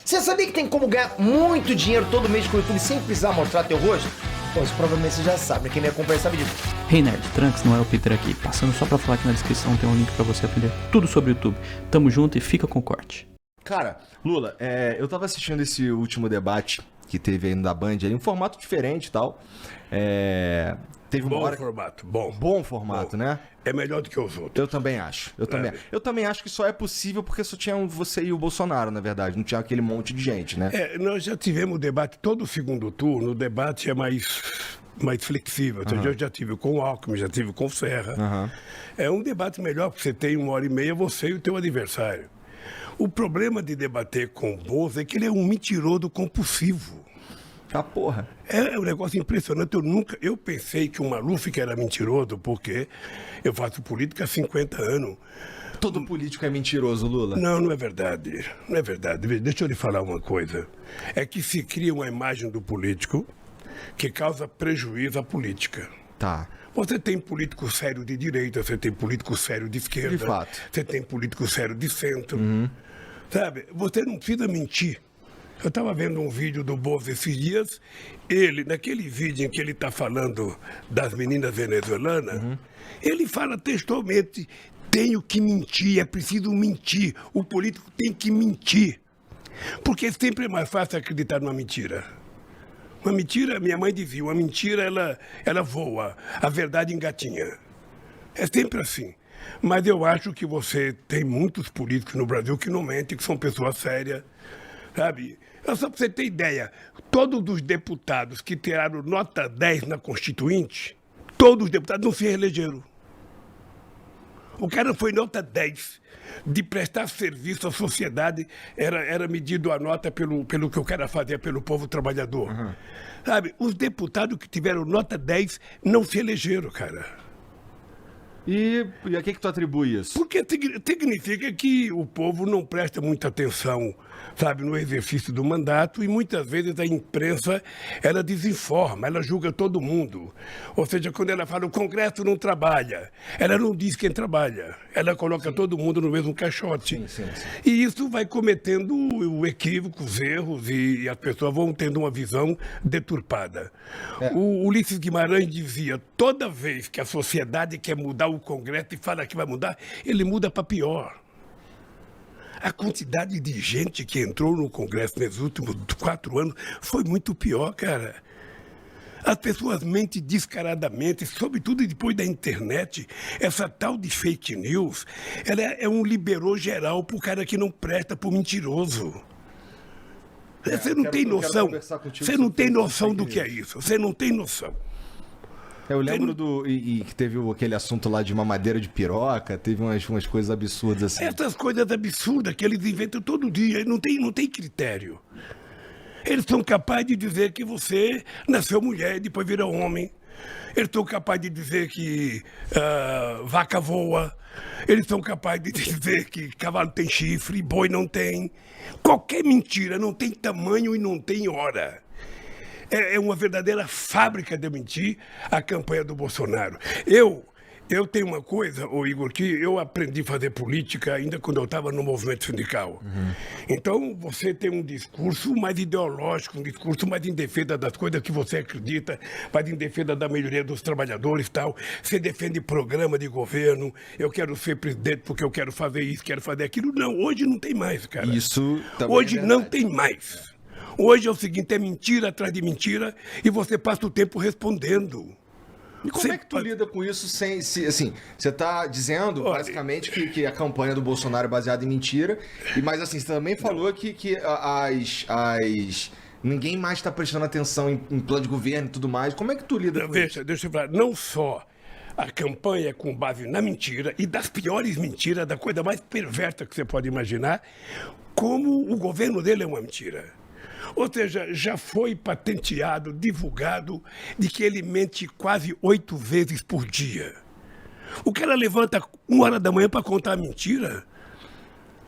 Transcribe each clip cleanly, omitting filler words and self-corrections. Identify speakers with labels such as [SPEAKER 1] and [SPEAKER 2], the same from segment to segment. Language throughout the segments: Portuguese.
[SPEAKER 1] Você sabia que tem como ganhar muito dinheiro todo mês com o YouTube sem precisar mostrar teu rosto? Pô, isso provavelmente você já sabe, né? Quem me acompanha sabe disso.
[SPEAKER 2] Hey Nerd, Trunks, não é o Peter aqui. Passando só pra falar que na descrição tem um link pra você aprender tudo sobre o YouTube. Tamo junto e fica com o corte.
[SPEAKER 3] Cara, Lula, eu tava assistindo esse último debate que teve aí no da Band, aí, um formato diferente e tal. Teve uma hora...
[SPEAKER 4] formato,
[SPEAKER 3] Bom formato, né?
[SPEAKER 4] É melhor do que os outros.
[SPEAKER 3] Eu também acho. Eu também acho que só é possível porque só tinha você e o Bolsonaro, na verdade. Não tinha aquele monte de gente, né?
[SPEAKER 4] Nós já tivemos debate todo o segundo turno. O debate é mais flexível. Então, eu já tive com o Alckmin, já tive com o Serra. É um debate melhor, porque você tem 1h30, você e o teu adversário. O problema de debater com o Bolsonaro é que ele é um mentiroso compulsivo.
[SPEAKER 3] Ah, porra.
[SPEAKER 4] É um negócio impressionante. Eu pensei que o Maluf que era mentiroso, porque eu faço política há 50 anos.
[SPEAKER 3] Todo político é mentiroso, Lula?
[SPEAKER 4] Não é verdade. Não é verdade. Deixa eu lhe falar uma coisa. É que se cria uma imagem do político que causa prejuízo à política.
[SPEAKER 3] Tá.
[SPEAKER 4] Você tem político sério de direita, você tem político sério de esquerda.
[SPEAKER 3] De fato.
[SPEAKER 4] Você tem político sério de centro. Sabe? Você não precisa mentir. Eu estava vendo um vídeo do Bozo esses dias, naquele vídeo em que ele está falando das meninas venezuelanas, ele fala textualmente, tenho que mentir, é preciso mentir, o político tem que mentir, porque sempre é mais fácil acreditar numa mentira. Uma mentira, minha mãe dizia, uma mentira ela voa, a verdade engatinha. É sempre assim. Mas eu acho que você tem muitos políticos no Brasil que não mentem, que são pessoas sérias, sabe? Só para você ter ideia, todos os deputados que tiraram nota 10 na Constituinte, todos os deputados não se reelegeram. O cara foi nota 10 de prestar serviço à sociedade, era medido a nota pelo que o cara fazia pelo povo trabalhador. Sabe, os deputados que tiveram nota 10 não se elegeram, cara.
[SPEAKER 3] E a que tu atribui isso?
[SPEAKER 4] Porque significa que o povo não presta muita atenção, sabe, no exercício do mandato e muitas vezes a imprensa, ela desinforma, ela julga todo mundo. Ou seja, quando ela fala o Congresso não trabalha, ela não diz quem trabalha, ela coloca todo mundo no mesmo caixote.
[SPEAKER 3] Sim.
[SPEAKER 4] E isso vai cometendo o equívoco, os erros e as pessoas vão tendo uma visão deturpada. O Ulisses Guimarães dizia, toda vez que a sociedade quer mudar o Congresso e fala que vai mudar, ele muda para pior. A quantidade de gente que entrou no Congresso nesses últimos 4 anos foi muito pior, cara. As pessoas mentem descaradamente, sobretudo depois da internet. Essa tal de fake news, ela é um liberou geral pro cara que não presta, pro mentiroso. Você não tem noção. Você não tem noção do que é isso. Você não tem noção.
[SPEAKER 3] Eu lembro que teve aquele assunto lá de mamadeira de piroca, teve umas coisas absurdas assim.
[SPEAKER 4] Essas coisas absurdas que eles inventam todo dia, não tem critério. Eles são capazes de dizer que você nasceu mulher e depois vira homem. Eles são capazes de dizer que vaca voa. Eles são capazes de dizer que cavalo tem chifre, boi não tem. Qualquer mentira, não tem tamanho e não tem hora. É uma verdadeira fábrica de mentir a campanha do Bolsonaro. Eu tenho uma coisa, Igor, que eu aprendi a fazer política ainda quando eu estava no movimento sindical. Então, você tem um discurso mais ideológico, um discurso mais em defesa das coisas que você acredita, mais em defesa da melhoria dos trabalhadores e tal. Você defende programa de governo, eu quero ser presidente porque eu quero fazer isso, quero fazer aquilo. Não, hoje não tem mais, cara.
[SPEAKER 3] Isso também
[SPEAKER 4] hoje não tem mais. Hoje é o seguinte, é mentira atrás de mentira e você passa o tempo respondendo.
[SPEAKER 3] E como é que tu lida com isso sem... assim, você tá dizendo, basicamente, que a campanha do Bolsonaro é baseada em mentira, mas assim, você também falou que ninguém mais tá prestando atenção em plano de governo e tudo mais. Como é que tu lida com isso?
[SPEAKER 4] Deixa eu falar, não só a campanha é com base na mentira e das piores mentiras, da coisa mais perversa que você pode imaginar, como o governo dele é uma mentira. Ou seja, já foi patenteado, divulgado, de que ele mente quase 8 vezes por dia. O cara levanta 1h da manhã para contar a mentira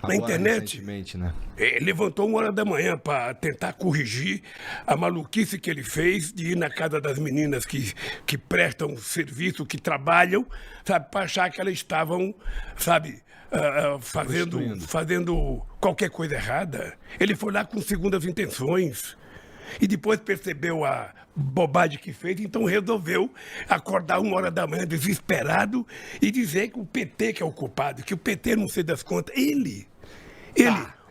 [SPEAKER 4] na internet.
[SPEAKER 3] Né?
[SPEAKER 4] Ele levantou 1h da manhã para tentar corrigir a maluquice que ele fez de ir na casa das meninas que prestam serviço, que trabalham, sabe, para achar que elas estavam, sabe, fazendo qualquer coisa errada. Ele foi lá com segundas intenções. E depois percebeu a bobagem que fez, então resolveu acordar 1h da manhã desesperado e dizer que o PT que é o culpado, que o PT não sei das contas. Ele,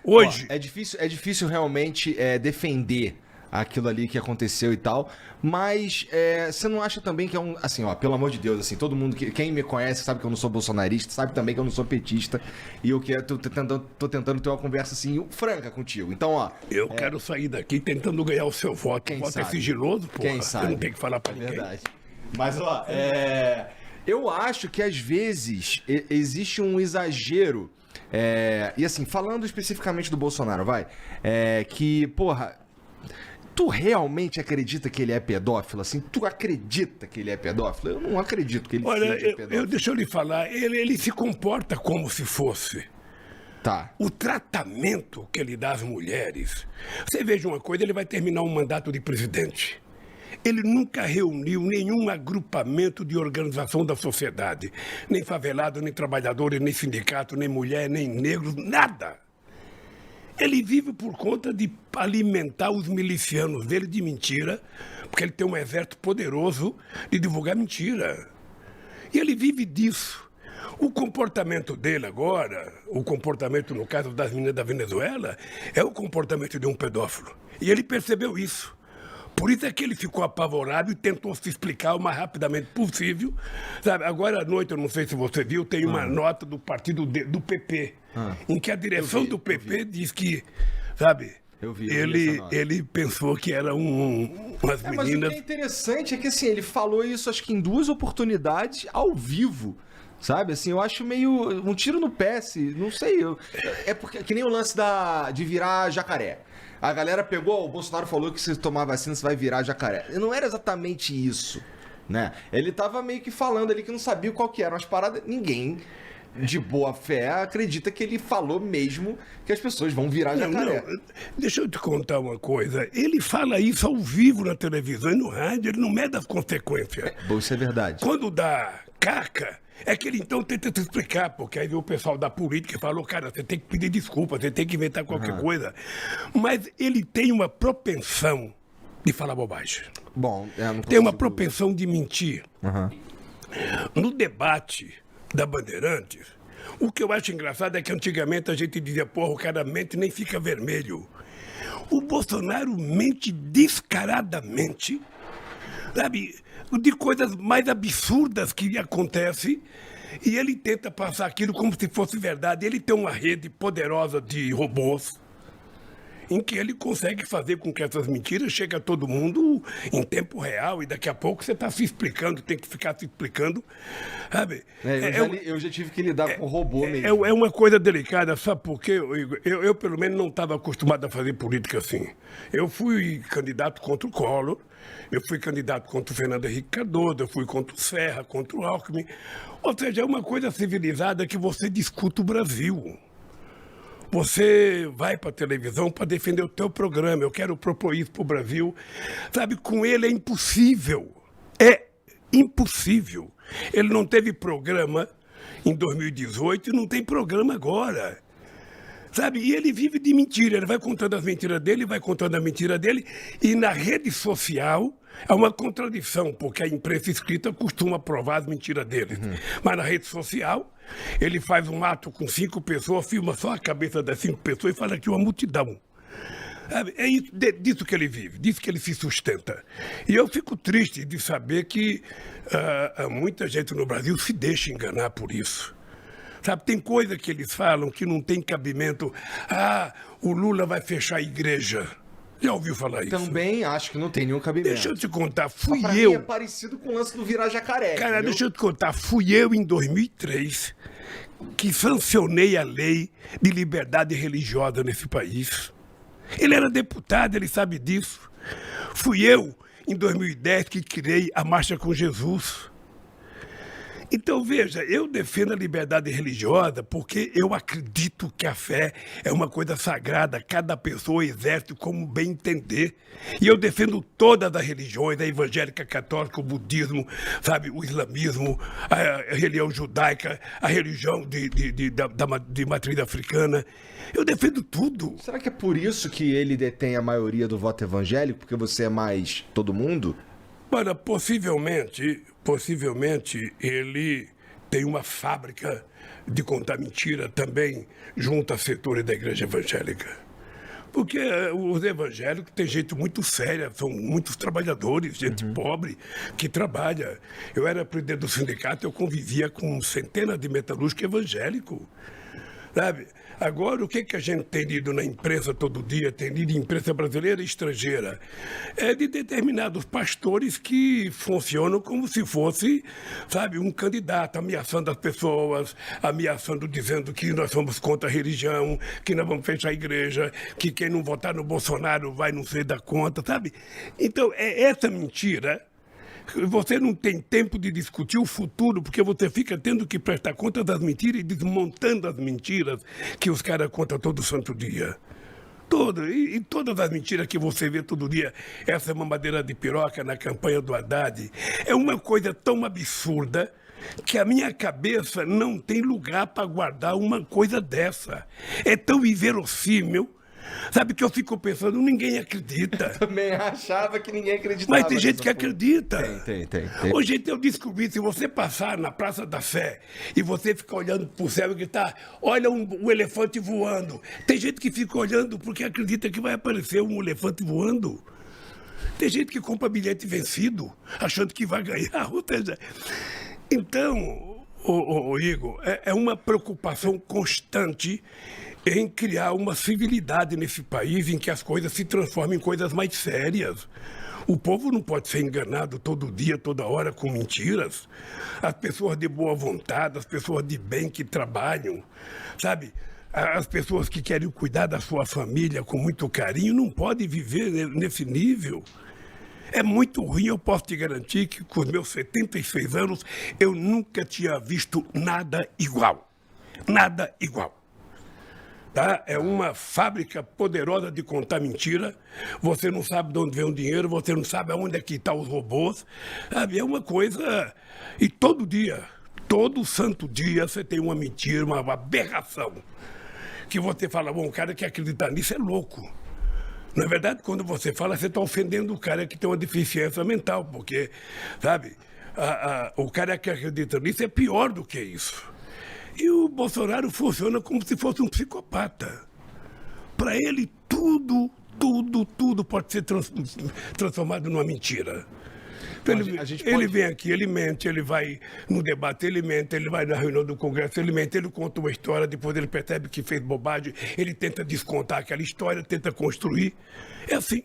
[SPEAKER 4] hoje...
[SPEAKER 3] Ó, é difícil realmente defender aquilo ali que aconteceu e tal, mas você não acha também que é assim, ó, pelo amor de Deus, assim, todo mundo, quem me conhece sabe que eu não sou bolsonarista, sabe também que eu não sou petista, e eu tô tentando ter uma conversa, assim, franca contigo, então, ó...
[SPEAKER 4] Eu quero sair daqui tentando ganhar o seu voto.
[SPEAKER 3] Quem
[SPEAKER 4] O voto
[SPEAKER 3] sabe?
[SPEAKER 4] É sigiloso, porra.
[SPEAKER 3] Quem sabe?
[SPEAKER 4] Eu não tenho que falar pra ninguém.
[SPEAKER 3] Verdade. Mas, ó, eu acho que às vezes existe um exagero, e assim, falando especificamente do Bolsonaro, que, porra, tu realmente acredita que ele é pedófilo? Assim, tu acredita que ele é pedófilo? Eu não acredito que ele seja pedófilo.
[SPEAKER 4] Deixa eu lhe falar, ele se comporta como se fosse.
[SPEAKER 3] Tá.
[SPEAKER 4] O tratamento que ele dá às mulheres. Você veja uma coisa, ele vai terminar um mandato de presidente. Ele nunca reuniu nenhum agrupamento de organização da sociedade. Nem favelado, nem trabalhadores, nem sindicato, nem mulher, nem negros, nada. Ele vive por conta de alimentar os milicianos dele de mentira, porque ele tem um exército poderoso de divulgar mentira. E ele vive disso. O comportamento dele agora, o comportamento, no caso das meninas da Venezuela, é o comportamento de um pedófilo. E ele percebeu isso. Por isso é que ele ficou apavorado e tentou se explicar o mais rapidamente possível. Sabe, agora à noite, eu não sei se você viu, tem uma nota do partido do PP, em que a direção do PP diz que, sabe, ele pensou que era umas meninas...
[SPEAKER 3] Mas o que é interessante é que, assim, ele falou isso, acho que em 2 oportunidades, ao vivo. Sabe, assim, eu acho meio um tiro no pé, não sei. É porque que nem o lance de virar jacaré. A galera pegou, o Bolsonaro falou que se tomar vacina você vai virar jacaré. Não era exatamente isso, né? Ele tava meio que falando ali que não sabia qual que eram as paradas. Ninguém de boa fé acredita que ele falou mesmo que as pessoas vão virar jacaré.
[SPEAKER 4] Não, deixa eu te contar uma coisa. Ele fala isso ao vivo na televisão e no rádio, ele não mede as consequências.
[SPEAKER 3] Bom, isso é verdade.
[SPEAKER 4] Quando dá caca, é que ele então tenta te explicar, porque aí o pessoal da política falou, cara, você tem que pedir desculpa, você tem que inventar qualquer coisa. Mas ele tem uma propensão de falar bobagem.
[SPEAKER 3] Bom,
[SPEAKER 4] tem uma propensão de mentir. No debate da Bandeirantes, o que eu acho engraçado é que antigamente a gente dizia, porra, o cara mente e nem fica vermelho. O Bolsonaro mente descaradamente, sabe, de coisas mais absurdas que acontecem, e ele tenta passar aquilo como se fosse verdade. Ele tem uma rede poderosa de robôs, em que ele consegue fazer com que essas mentiras cheguem a todo mundo em tempo real, e daqui a pouco você está se explicando, tem que ficar se explicando, sabe?
[SPEAKER 3] Eu já tive que lidar com robô mesmo.
[SPEAKER 4] É uma coisa delicada, sabe por quê? Eu pelo menos, não estava acostumado a fazer política assim. Eu fui candidato contra o Collor, eu fui candidato contra o Fernando Henrique Cardoso, eu fui contra o Serra, contra o Alckmin. Ou seja, é uma coisa civilizada que você discute o Brasil. Você vai para a televisão para defender o teu programa. Eu quero propor isso para o Brasil. Sabe, com ele é impossível. É impossível. Ele não teve programa em 2018 e não tem programa agora. Sabe, e ele vive de mentira. Ele vai contando as mentiras dele, vai contando a mentira dele. E na rede social é uma contradição, porque a imprensa escrita costuma provar as mentiras dele. Mas na rede social, ele faz um ato com 5 pessoas, filma só a cabeça das 5 pessoas e fala que é uma multidão. Sabe? É isso, disso que ele vive, disso que ele se sustenta. E eu fico triste de saber que muita gente no Brasil se deixa enganar por isso. Sabe, tem coisa que eles falam que não tem cabimento. O Lula vai fechar a igreja. Já ouviu falar isso?
[SPEAKER 3] Também acho que não tem nenhum cabimento.
[SPEAKER 4] Deixa eu te contar,
[SPEAKER 3] Mim é parecido com o lance do virar jacaré.
[SPEAKER 4] Cara,
[SPEAKER 3] entendeu?
[SPEAKER 4] deixa eu te contar, fui eu em 2003 que sancionei a lei de liberdade religiosa nesse país. Ele era deputado, ele sabe disso. Fui eu, em 2010, que criei a Marcha com Jesus. Então, veja, eu defendo a liberdade religiosa porque eu acredito que a fé é uma coisa sagrada, cada pessoa exerce como bem entender. E eu defendo todas as religiões, a evangélica, a católica, o budismo, sabe, o islamismo, a religião judaica, a religião de matriz africana. Eu defendo tudo.
[SPEAKER 3] Será que é por isso que ele detém a maioria do voto evangélico? Porque você é mais todo mundo?
[SPEAKER 4] Olha, possivelmente ele tem uma fábrica de contar mentira também junto a setores da igreja evangélica. Porque os evangélicos têm gente muito séria, são muitos trabalhadores, gente pobre que trabalha. Eu era presidente do sindicato, eu convivia com centenas de metalúrgicos evangélicos, sabe? Agora, o que a gente tem lido na imprensa todo dia, tem lido em imprensa brasileira e estrangeira, é de determinados pastores que funcionam como se fosse, sabe, um candidato, ameaçando as pessoas, ameaçando, dizendo que nós somos contra a religião, que nós vamos fechar a igreja, que quem não votar no Bolsonaro vai não sei dar conta, sabe? Então, é essa mentira. Você não tem tempo de discutir o futuro, porque você fica tendo que prestar conta das mentiras e desmontando as mentiras que os caras contam todo santo dia. E todas as mentiras que você vê todo dia, essa mamadeira de piroca na campanha do Haddad, é uma coisa tão absurda que a minha cabeça não tem lugar para guardar uma coisa dessa. É tão inverossímil. Sabe que eu fico pensando, ninguém acredita.
[SPEAKER 3] Também achava que ninguém acreditava.
[SPEAKER 4] Mas tem gente que acredita.
[SPEAKER 3] Tem.
[SPEAKER 4] Hoje eu descobri, se você passar na Praça da Sé e você ficar olhando pro céu e gritar, olha um elefante voando. Tem gente que fica olhando porque acredita que vai aparecer um elefante voando. Tem gente que compra bilhete vencido, achando que vai ganhar. Ou seja, então, Igor, é uma preocupação constante em criar uma civilidade nesse país em que as coisas se transformem em coisas mais sérias. O povo não pode ser enganado todo dia, toda hora com mentiras. As pessoas de boa vontade, as pessoas de bem que trabalham, sabe? As pessoas que querem cuidar da sua família com muito carinho não podem viver nesse nível. É muito ruim, eu posso te garantir que com os meus 76 anos eu nunca tinha visto nada igual. Nada igual. Tá? É uma fábrica poderosa de contar mentira. Você não sabe de onde vem o dinheiro, você não sabe aonde é que estão os robôs. Sabe? É uma coisa... E todo dia, todo santo dia, você tem uma mentira, uma aberração. Que você fala, bom, o cara que acredita nisso é louco. Na verdade, quando você fala, você está ofendendo o cara que tem uma deficiência mental, porque, sabe, o cara que acredita nisso é pior do que isso. E o Bolsonaro funciona como se fosse um psicopata. Para ele, tudo pode ser transformado numa mentira. Então, ele vem aqui, ele mente, ele vai no debate, ele mente, ele vai na reunião do Congresso, ele mente, ele conta uma história, depois ele percebe que fez bobagem, ele tenta descontar aquela história, tenta construir. É assim.